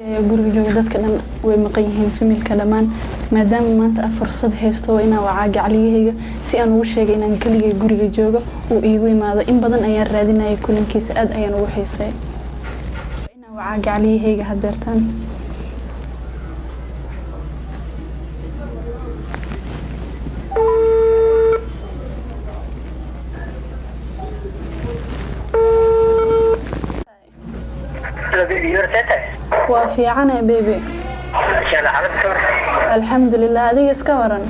guriga jooga dadka dhan way maqan yihiin familka dhamaan maadaama maanta aan fursad haysto inaan wacaa gacaliyahayga si aan ugu sheegay inaan kaligay guriga joogo uu iigu imaado in badan ayaan raadinayay kulankiisa aad ayaan ugu xiisay inaan wacaa gacaliyahayga hadeertaan وفي عنا بيبي الحمد لله هذه اسكورن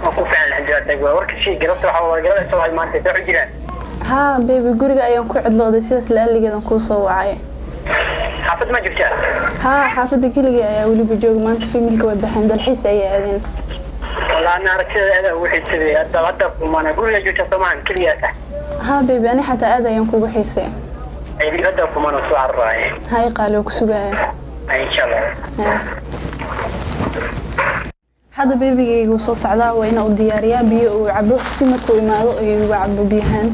وقف على الحجات ورك شيء قربت وحاول سوي ما انت تعجلان ها بيبي غوريغا ayaan ku cidlooday sidaas la aligeedan ku soo wacay xafad ma joogtaa ها xafada kaliya ayaa waliba joog maanta familka way baxeen dalxiis ay aadeen والله انا aragtida wixii sidii hadda kuma guriga joogta Soomaan kaliya ها بيبي انا حتى aad ayaan kugu xiisay ay hadda kuma soo carray hay qaalo ku sugaya ان شاء الله هذا بيبي soo socdaa waa inuu diyaariyaa biyo uu cabo si markuu imaado uu cabo biyahan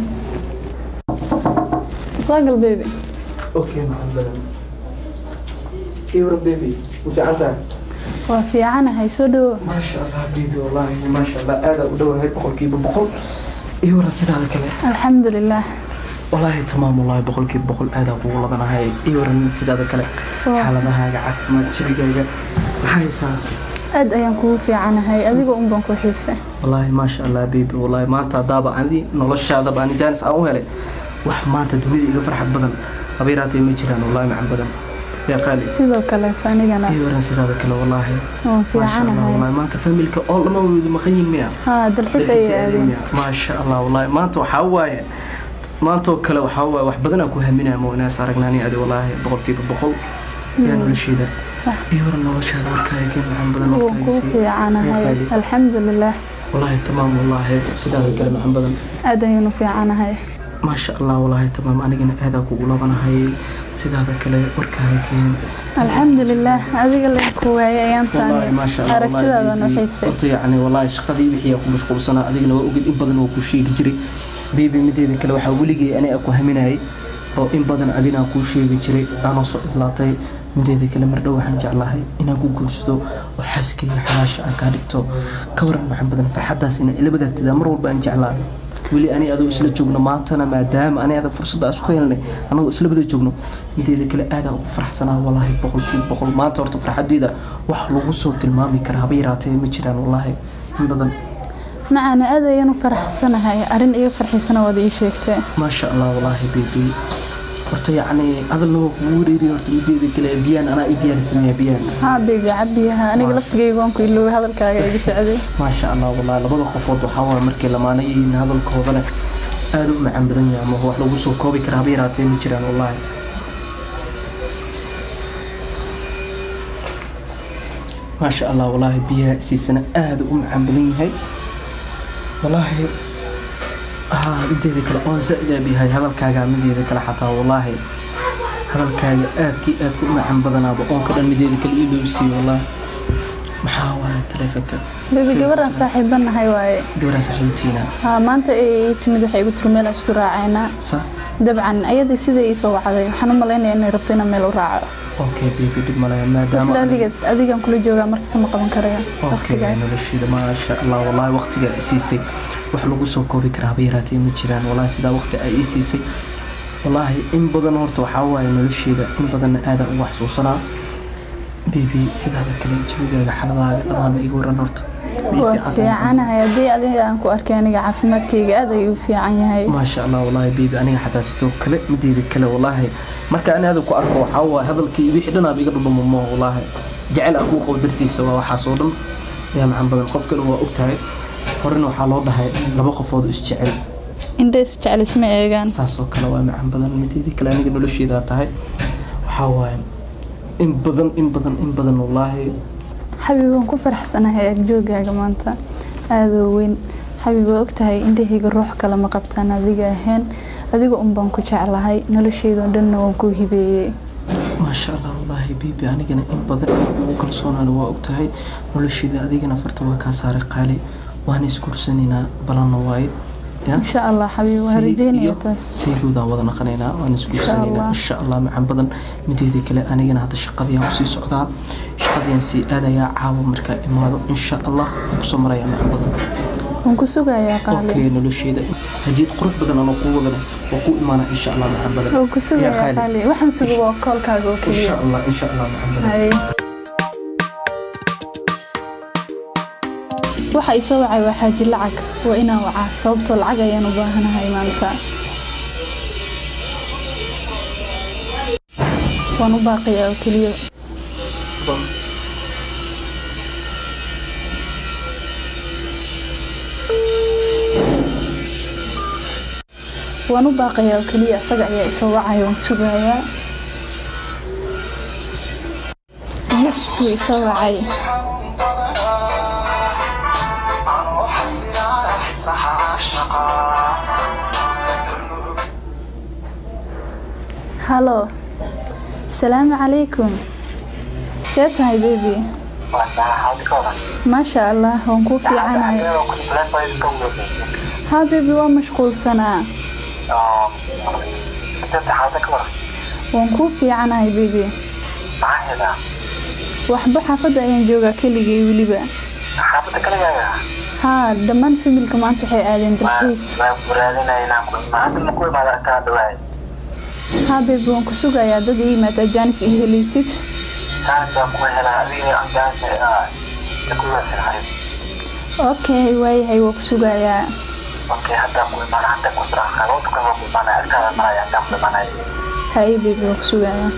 صاقل بيبي اوكي محمد ايوه بيبي وفي عندك وفي عنا هاي سودو ما شاء الله بيبي والله ما شاء الله هذا ودوه هاي بقول كيف بقول ايوه رصيد هذا كله الحمد لله والله تمام والله بقول كيف بقول هذا والله انا هاي ايوه رصيد هذا كله حالتها عافمad jibigayga maxay saa aad ayaan ku fiicanahay adiga un baan ku xiisay wallahi ma sha Allah baby wallahi maanta daaba ani noloshaada baan jaanis aan u helay wax maanta dunida iga farxad badan abeeraatay ma jiraan wallahi macaan badan ya qaali sidoo kale taanigana iyo rasiidada kale wallahi oo fiicanahay wallahi maanta familka oo lama wada maqan miya ha dalxiis ay aadeen ma sha Allah wallahi maanta waxa waaye maanta kale waxa waaye wax badan aan ku haminayo ma inaas aragnaani adi wallahi boqolkiiba boqol يا نولشيدا صح يورا نولشاد وركاي كان عن بدن وكوفي عنا هاي الحمد لله والله تمام والله سيدا كلام عن بدن ادينو في عنا هاي ما شاء الله والله تمام انا جن هذا كو لبنا هاي سيدا كلام وركاي كان الحمد لله هذيك اللي كواي ايانتان والله ما شاء الله aragtidaada nuuxisay يعني والله shaqadii wixii ku mashquulsana adigna waa ogid in badan oo ku sheegi jiray bibi mideeda kale waxa weligay ana ku haminay oo in badan adina ku sheegi jiray aan soo islaatay mideeda kale mar dhow waxaan jeclahay inaan ku guursado oo xaaskayga xalaasha aan ka dhigto ka waran maxan badan farxadaas in ila wadaagtida mar walba aan jeclahay wili ani adoo isla joogno maantana maadaama ani ada fursad aan isku helnay anagu isla wada joogno mideeda kale aad aan u faraxsanahay wallahi boqol maanta horta farxadeeda wax lagu soo tilmaami kara haba yaraatee ma jiraan wallahi in badan معنا هذا ينو فرحسنها أرين إيه فرحسنا وذي شيكته ما شاء الله والله بيبي ورت يعني هذا اللي وريري ورت بيبي كله بيان أنا إديار سمية بيان ها بيبي عبيها أنا قلت جيجون كله هذا الكاغي يسعدي ما شاء الله والله لبض خفوض وحاول مركي لما أنا إن هذا الكوبلة هذا مع بدنيا ما هو لو وصل كوبي كرابيراتي مجران والله ما شاء الله والله بيها سيسنا هذا مع بدنيا والله بدي ذكر أون زائدة بهاي هذا الكاجا مدي ذكر حتى والله هذا الكاجا أكو عن بدنا بقون كذا مدي ذكر إيلوسي والله محاولة تلفك بيبي جبران صاحبنا هاي واي جبران صاحبتينا ها ما أنت إيه تمد حي قلت له ميل أسكر عينا صح دبعا أيدي سيدة يسوع عليه حنا ملينا إن ربطنا ميل وراعي أوكي بيبي دم ملايا ما دام أديك كل جوجا مركز مقام كريان أوكي أنا الشيء ما شاء الله والله وقتك سيسي وحلو سو كوبي كرابيراتي مجران والله سيدا وقت أي سيسي والله إن بدن هرت وحاول إنه الشيء ده إن بدن هذا وحصوصنا بيبي سيدا هذا كلام جوجا حلقة أنا يقول نورت في عنها هذه أديك أنكو أركاني عفمت كي هذا يوفي عنها ما شاء الله والله بيبي أنا حتى ستو كله مدي ذكله والله marka aan aad ku arko waxa waa hadalkii wixii dhanaa biga dhulmo ma wallahi jacayl aku qowdartiisa waa waxa soo dhan yaa maxan badan qofkan waa ogtahay horena waxa loo dhahay laba qofood is jecel inta is jecel isma eegan saasoo kale waa maxan badan midii kale aniga nolosheeda tahay waxa waa in badan wallahi xabiibaan ku faraxsanahay joogaaga maanta aad weyn xabiib waa ogtahay indhahayga ruux kale ma qabtaan adiga ahayn adiga baan ku jeclahay noloshayda dhanna waan ku hibeeyay ما شاء الله والله بيبي أنا جنا إن بدر وكل صنع noloshayda adigana farta waa ka saaray qaali waan isku kursanina balan waay إن شاء الله حبيبي وهرجيني يا تاس سيفودا وضنا قنينا ونسكو سنينا إن شاء الله مع بدن مديدي كلا أنا جنا هذا الشقة وسي سعدا شقة سي هذا يا عاو مركا إمادو إن شاء الله قسم رأي مع بدن ونكسوغا يا قالي أوكي نلوشي ده هجيت قرب بدن أنا قوة بدن وقوة إيمانا إن شاء الله مع بدن ونكسوغا يا قالي وحن سوغا كل كاغو كلي إن شاء الله مع بدن هاي waxa ay soo wacay waxa jil lacag waa inaa waca sababtoo lacag ayaan u baahanahay maanta waan u baaqiyaa kaliya waan u baaqiyaa kaliya asaga ayaa soo wacay waan sugayaa yes way soo wacay هالو السلام عليكم سيت هاي بيبي ما شاء الله هون في عناي ها بيبي ومشغول سنة ونكون في عناي بيبي وحبو حافظة أيان جوغا كليجي وليبا حافظة كليجي ها دمان في ملك ما أنتو حي آدين ترحيس ها بيبي وانكو سوغا يا دادي ما تجانس إيه ليسيت اوكي واي هاي وانكو سوغا يا هاي بيبي وانكو سوغا يا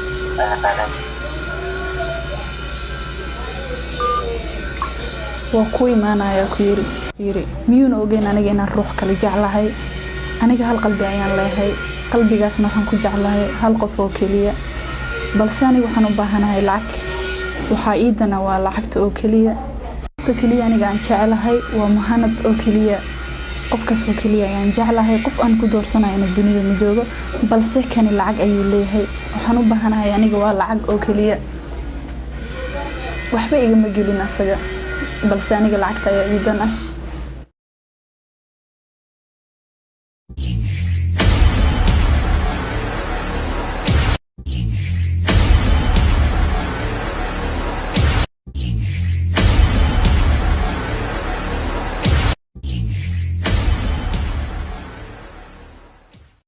وكو إيمانا يا كيري ميون أوغين أنا جينا نروح كالي جعلهاي أنا هل قلبي عيان لهاي قلبي قاسنا حنكو جعلهاي هل قفو كليا بلساني وحنو باهناهاي لعك وحايدنا ولعكت أو كليا قفك كليا أنا جعان جعلهاي ومهانت أو كليا قفك سو كليا يعني جعلهاي قف أنكو دور سنة إن الدنيا مجوغو بلسه كان العق أيو ليهاي وحنو باهناهاي أنا جوا لعق أو كليا وحبا إيجا مجيلين أسجا بلساني لعكت أيو إيدنا